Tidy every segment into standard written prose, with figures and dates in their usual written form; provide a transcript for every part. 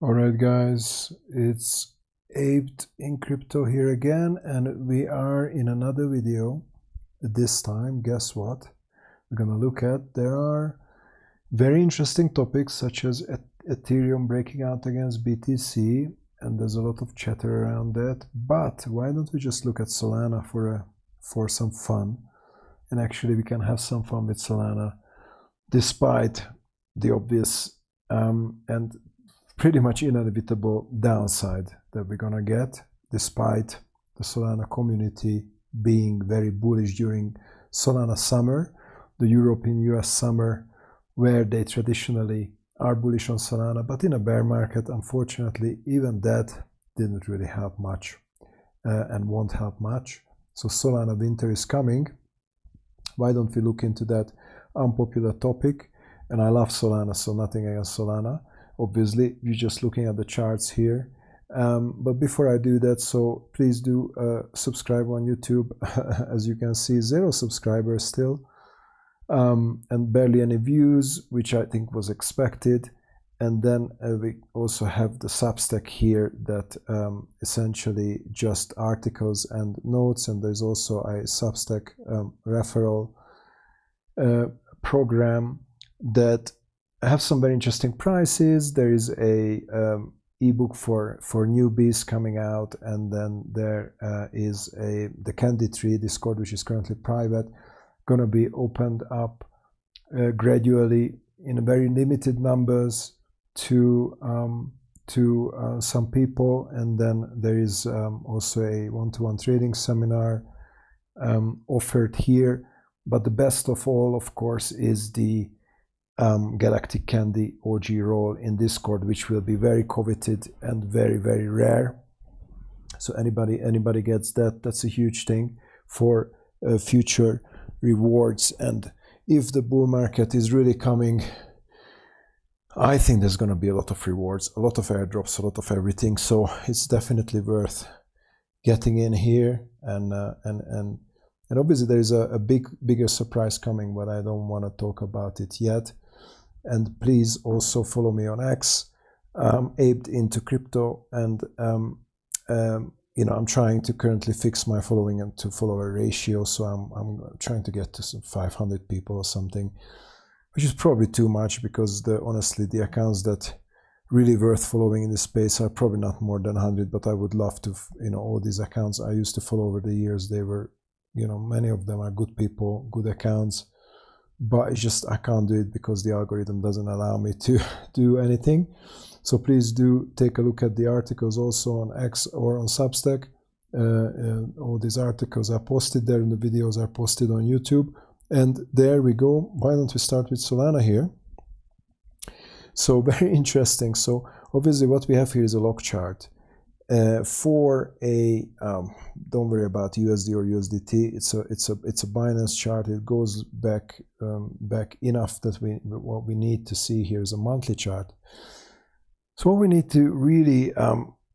Alright guys, it's Aped in Crypto here again, and we are in another video. This time, guess what? We're gonna look at, there are very interesting topics such as Ethereum breaking out against BTC, and there's a lot of chatter around that. But why don't we just look at Solana for some fun? And actually we can have some fun with Solana despite the obvious and pretty much inevitable downside that we're gonna get, despite the Solana community being very bullish during Solana Summer, the European US summer, where they traditionally are bullish on Solana. But in a bear market, unfortunately, even that didn't really help much and won't help much. So Solana Winter is coming. Why don't we look into that unpopular topic? And I love Solana, so nothing against Solana. Obviously, you're just looking at the charts here. But before I do that, so please do subscribe on YouTube. As you can see, 0 subscribers still, and barely any views, which I think was expected. And then we also have the Substack here that essentially just articles and notes, and there's also a Substack referral program that have some very interesting prices. There is a ebook for newbies coming out, and then there is the Candy Tree Discord, which is currently private, gonna be opened up gradually in very limited numbers to some people. And then there is also a one-to-one trading seminar offered here. But the best of all, of course, is the Galactic Candy OG role in Discord, which will be very coveted and very, very rare. So anybody gets that, that's a huge thing for future rewards. And if the bull market is really coming, I think there's going to be a lot of rewards, a lot of airdrops, a lot of everything. So it's definitely worth getting in here. And obviously there is a bigger surprise coming, but I don't want to talk about it yet. And please also follow me on X, Aped into Crypto, and I'm trying to currently fix my following and to follower ratio, so I'm trying to get to some 500 people or something, which is probably too much, because honestly the accounts that really worth following in this space are probably not more than 100. But I would love to, all these accounts I used to follow over the years, they were, many of them are good people, good accounts. But it's just I can't do it because the algorithm doesn't allow me to do anything. So please do take a look at the articles also on X or on Substack. All these articles are posted there, and the videos are posted on YouTube. And there we go. Why don't we start with Solana here? So very interesting. So obviously what we have here is a log chart. For a don't worry about USD or USDT. It's a Binance chart. It goes back enough that what we need to see here is a monthly chart. So what we need to really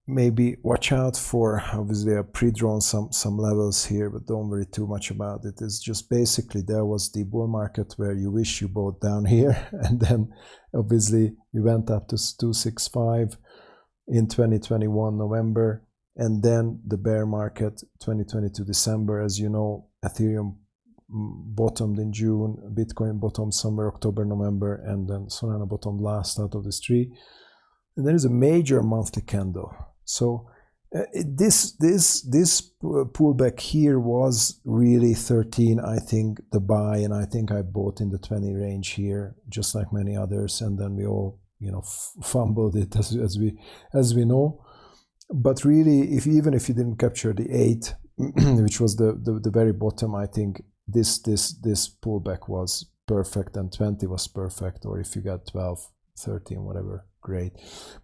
maybe watch out for, obviously I pre-drawn some levels here, but don't worry too much about it. It's just basically there was the bull market where you wish you bought down here, and then obviously we went up to 265 in 2021 November, and then the bear market 2022 December. As you know, Ethereum bottomed in June, Bitcoin bottomed somewhere October, November, and then Solana bottomed last out of this tree. And there is a major monthly candle. So this pullback here was really 13, I think, the buy, and I think I bought in the 20 range here, just like many others, and then we all fumbled it as we know. But really, even if you didn't capture the 8, which was the very bottom, I think this pullback was perfect, and 20 was perfect, or if you got 12, 13, whatever, great.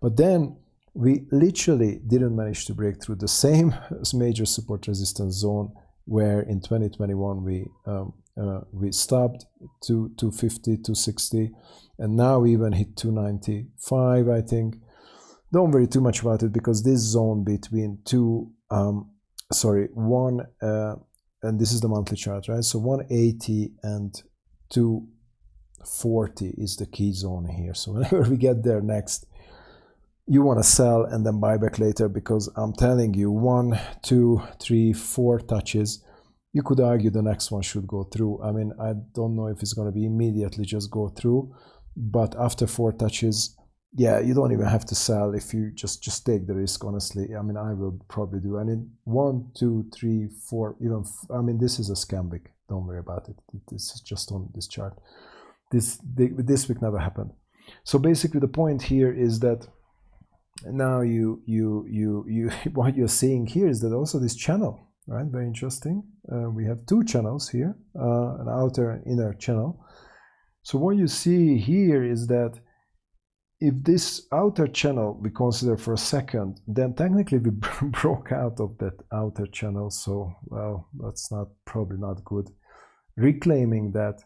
But then we literally didn't manage to break through the same major support resistance zone, where in 2021 we stopped to 250, 260, and now we even hit 295, I think. Don't worry too much about it, because this zone between one, and this is the monthly chart, right? So 180 and 240 is the key zone here. So whenever we get there next, you want to sell and then buy back later, because I'm telling you, 1, 2, 3, 4 touches, you could argue the next one should go through. I mean, I don't know if it's going to be immediately just go through, but after 4 touches, yeah, you don't even have to sell if you just take the risk, honestly. I mean, I will probably do. And in 1, 2, 3, 4, even, I mean, this is a scam week. Don't worry about it. This is just on this chart. This week never happened. So basically the point here is that now you what you're seeing here is that also this channel, right? Very interesting. We have 2 channels here, an outer and inner channel. So what you see here is that if this outer channel we consider for a second, then technically we broke out of that outer channel. So, well, that's probably not good. Reclaiming that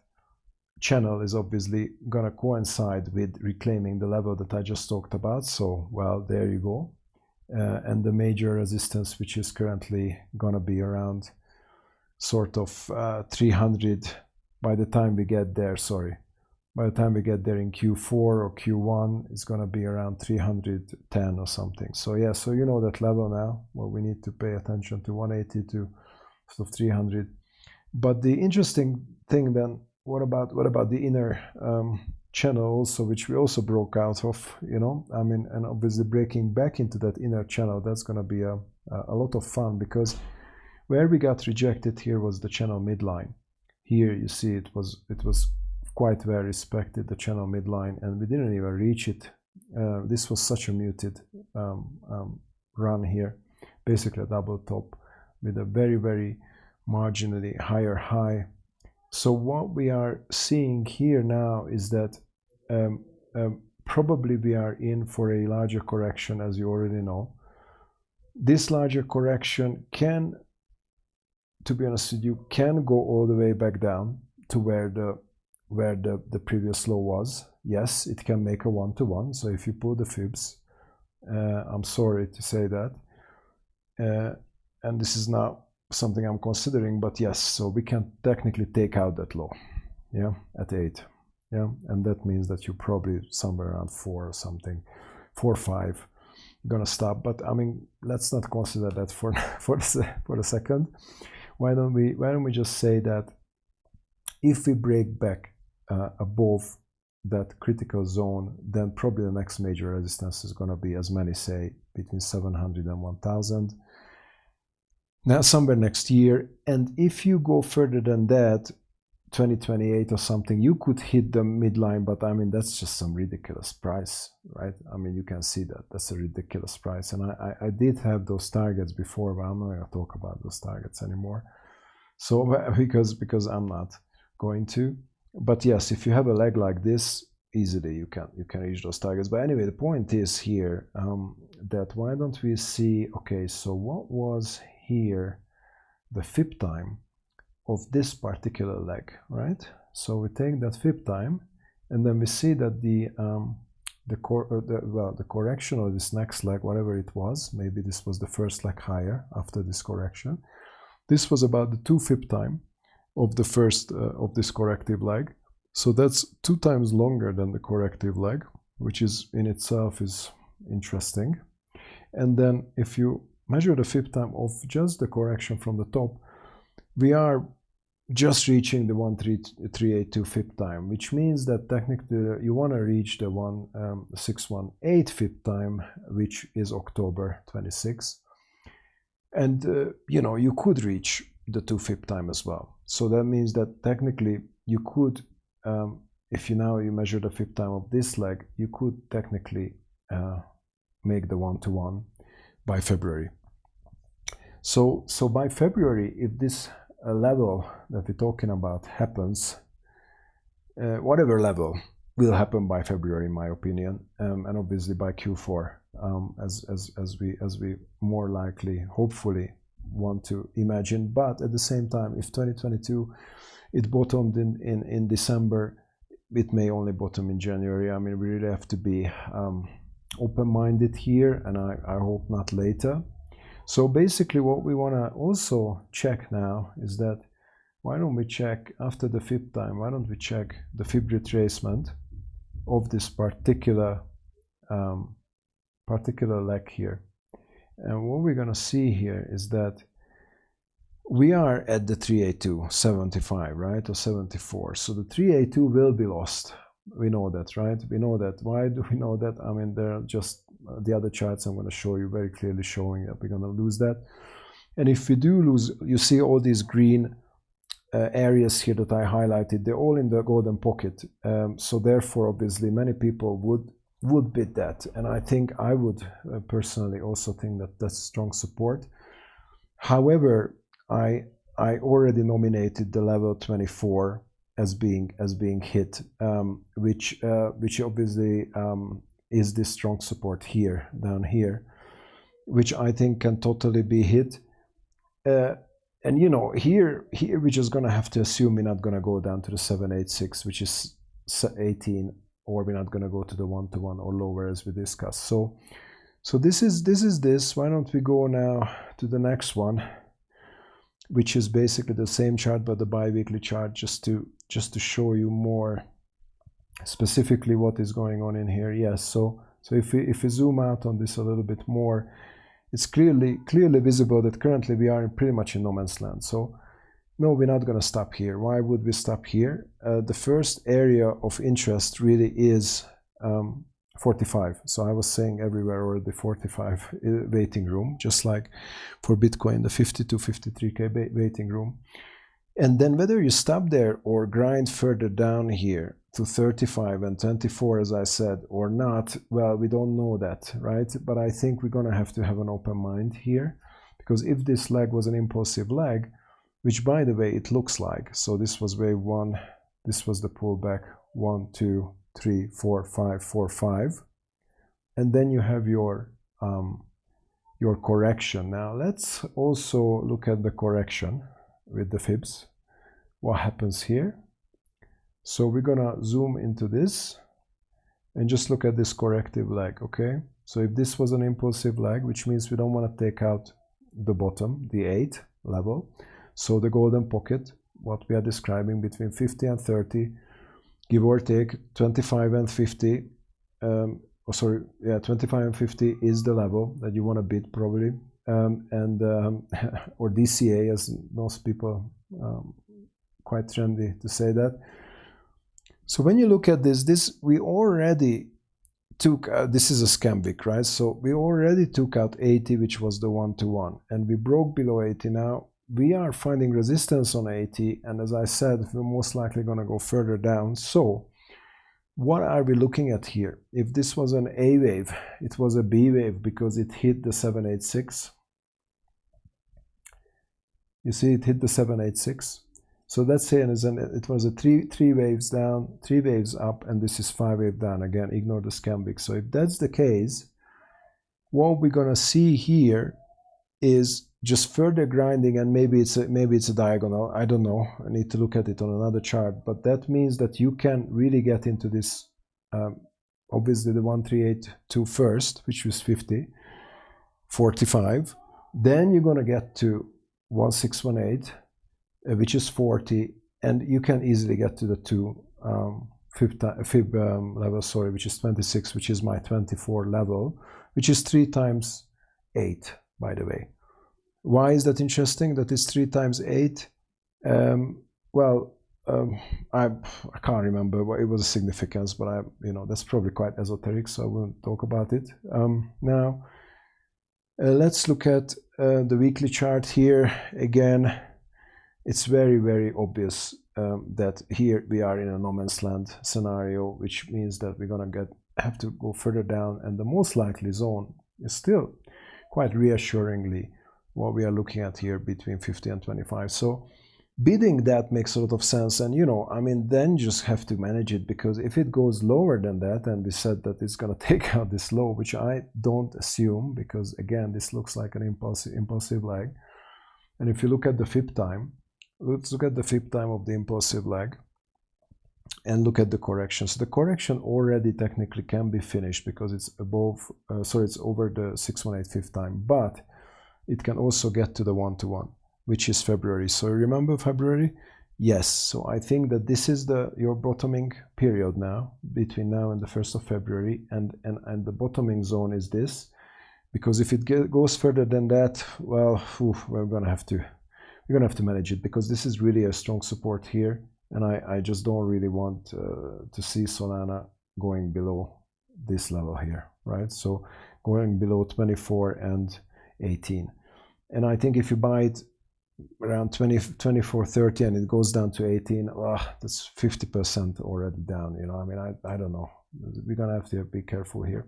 channel is obviously going to coincide with reclaiming the level that I just talked about. So, well, there you go. And the major resistance, which is currently going to be around sort of 300 by the time we get there, by the time we get there in Q4 or Q1, it's going to be around 310 or something. So yeah, so you know that level now, where we need to pay attention to 180 to sort of 300. But the interesting thing then, what about the inner channel also, which we also broke out of, you know? I mean, and obviously breaking back into that inner channel, that's going to be a lot of fun, because where we got rejected here was the channel midline. Here you see it was quite well respected, the channel midline, and we didn't even reach it. This was such a muted run here, basically a double top with a very, very marginally higher high. So what we are seeing here now is that probably we are in for a larger correction, as you already know. This larger correction can, to be honest with you, can go all the way back down to where the previous low was. Yes, it can make a 1-to-1. So if you pull the fibs, I'm sorry to say that, and this is not something I'm considering, but yes, so we can technically take out that low, yeah, at 8, yeah, and that means that you're probably somewhere around 4 or something, 4 or 5, gonna stop. But I mean, let's not consider that for a second. Why don't we just say that if we break back above that critical zone, then probably the next major resistance is going to be, as many say, between 700 and 1000. Now somewhere next year. And if you go further than that, 2028 or something, you could hit the midline, but I mean, that's just some ridiculous price, right? I mean, you can see that that's a ridiculous price. And I did have those targets before, but I'm not going to talk about those targets anymore. So because I'm not going to. But yes, if you have a leg like this, easily you can reach those targets. But anyway, the point is here that why don't we see, okay, so what was here the fib time of this particular leg, right? So we take that fib time, and then we see that the correction, or this next leg, whatever it was, maybe this was the first leg higher after this correction. This was about the 2 fib time of the first of this corrective leg. So that's 2 times longer than the corrective leg, which is in itself is interesting. And then if you measure the fib time of just the correction from the top, we are just reaching the 1.382 fib time, which means that technically you want to reach the 1.618 fib time, which is October 26. And you know, you could reach the 2 fib time as well. So that means that technically you could, if you measure the fib time of this leg, you could technically make the 1-to-1 by February. So by February, if this level that we're talking about happens, whatever level will happen by February, in my opinion, and obviously by Q4, as we more likely, hopefully, want to imagine. But at the same time, if 2022 it bottomed in December, it may only bottom in January. I mean, we really have to be open-minded here, and I hope not later. So basically what we want to also check now is that, why don't we check after the fib time, why don't we check the fib retracement of this particular particular leg here. And what we're going to see here is that we are at the 382.75, right, or 74. So the 382 will be lost. We know that, right? We know that. Why do we know that? I mean, there are just the other charts I'm going to show you very clearly showing that we're going to lose that. And if we do lose, you see all these green areas here that I highlighted, they're all in the golden pocket. So therefore, obviously, many people would bid that. And I think I would personally also think that that's strong support. However, I already nominated the level 24 as being hit, which obviously is this strong support here, down here, which I think can totally be hit. And you know, here we're just gonna have to assume we're not gonna go down to the 786, which is 18, or we're not gonna go to the 1-to-1 or lower as we discussed. So this is this. Why don't we go now to the next one, which is basically the same chart but the bi-weekly chart, just to show you more specifically what is going on in here. Yes, so if we zoom out on this a little bit more, it's clearly visible that currently we are pretty much in no man's land. So no, we're not going to stop here. Why would we stop here? The first area of interest really is 45. So I was saying everywhere already 45 waiting room, just like for Bitcoin, the 50 to 53K waiting room. And then whether you stop there or grind further down here to 35 and 24, as I said, or not, well, we don't know that, right? But I think we're going to have an open mind here, because if this leg was an impulsive leg, which by the way, it looks like, so this was wave 1, this was the pullback 1, 2, 3, 4, 5, 4, 5, and then you have your correction. Now let's also look at the correction with the fibs. What happens here? So we're gonna zoom into this and just look at this corrective leg, okay? So if this was an impulsive leg, which means we don't want to take out the bottom, the 8 level, so the golden pocket, what we are describing between 50 and 30, give or take 25 and 50, 25 and 50 is the level that you want to bid probably, or DCA, as most people, quite trendy to say that. So when you look at this we already took, this is a Scambic, right? So we already took out 80, which was the 1-to-1, and we broke below 80. Now we are finding resistance on 80, and as I said, we're most likely going to go further down. So what are we looking at here? If this was an A wave, it was a B wave because it hit the 786. You see, it hit the 786. So let's say it was a three waves down, 3 waves up, and this is 5 waves down. Again, ignore the Scambic. So if that's the case, what we're gonna see here is just further grinding, and maybe it's a diagonal. I don't know. I need to look at it on another chart. But that means that you can really get into this. Obviously, the 1382 first, which was 50, 45. Then you're gonna get to 1618. Which is 40, and you can easily get to the fib level, sorry, which is 26, which is my 24 level, which is 3 times 8, by the way. Why is that interesting that it's 3 times 8? Well, I can't remember what it was a significance, but that's probably quite esoteric, so I won't talk about it. Now, let's look at the weekly chart here again. It's very, very obvious that here we are in a no man's land scenario, which means that we're gonna have to go further down, and the most likely zone is still quite reassuringly what we are looking at here between 50 and 25. So bidding that makes a lot of sense, and then you just have to manage it, because if it goes lower than that, and we said that it's gonna take out this low, which I don't assume, because again, this looks like an impulsive leg. And if you look at the fib time, let's look at the fib time of the impulsive leg and look at the correction. So the correction already technically can be finished because it's above, it's over the 618 fib time, but it can also get to the 1-to-1, which is February. So remember February, Yes, so I think that this is your bottoming period now, between now and the 1st of February, and the bottoming zone is this, because if it goes further than that, well, we're gonna have to manage it, because this is really a strong support here, and I just don't really want to see Solana going below this level here, right? So going below 24 and 18, and I think if you buy it around 24.30 and it goes down to 18, that's 50% already down, you know. I mean, I don't know, we're gonna have to be careful here.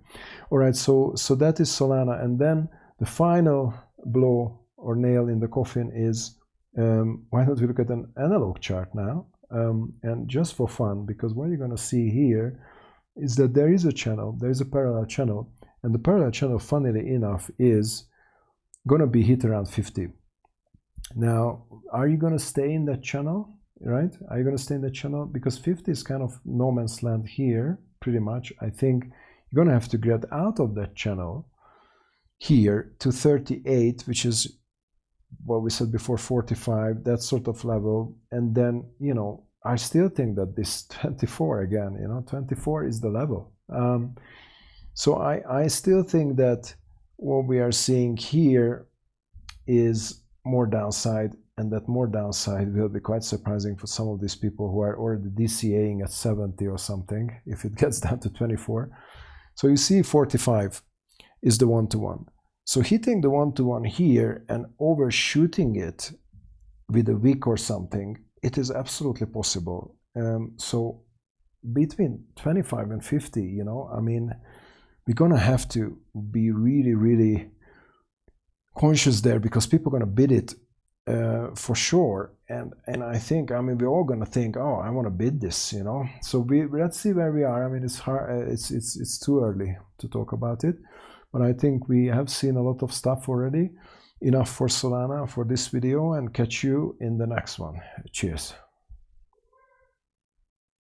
All right, so that is Solana, and then the final blow or nail in the coffin is why don't we look at an analog chart now, and just for fun, because what you're gonna see here is that there is a channel, there is a parallel channel, and the parallel channel, funnily enough, is gonna be hit around 50. Now, are you going to stay in that channel, right? Are you going to stay in that channel? Because 50 is kind of no man's land here, pretty much. I think you're going to have to get out of that channel here to 38, which is what we said before, 45, that sort of level. And then, you know, I still think that this 24 again, you know, 24 is the level. So I still think that what we are seeing here is more downside, and that more downside will be quite surprising for some of these people who are already DCAing at 70 or something if it gets down to 24. So you see 45 is the one-to-one. So hitting the one-to-one here and overshooting it with a wick or something, it is absolutely possible. So between 25 and 50, you know, I mean, we're gonna have to be really, really conscious there, because people are going to bid it for sure, and I think, I mean, we're all going to think, oh, I want to bid this, you know. So let's see where we are. I mean, it's hard, it's too early to talk about it, but I think we have seen a lot of stuff already. Enough for Solana for this video, and catch you in the next one. Cheers.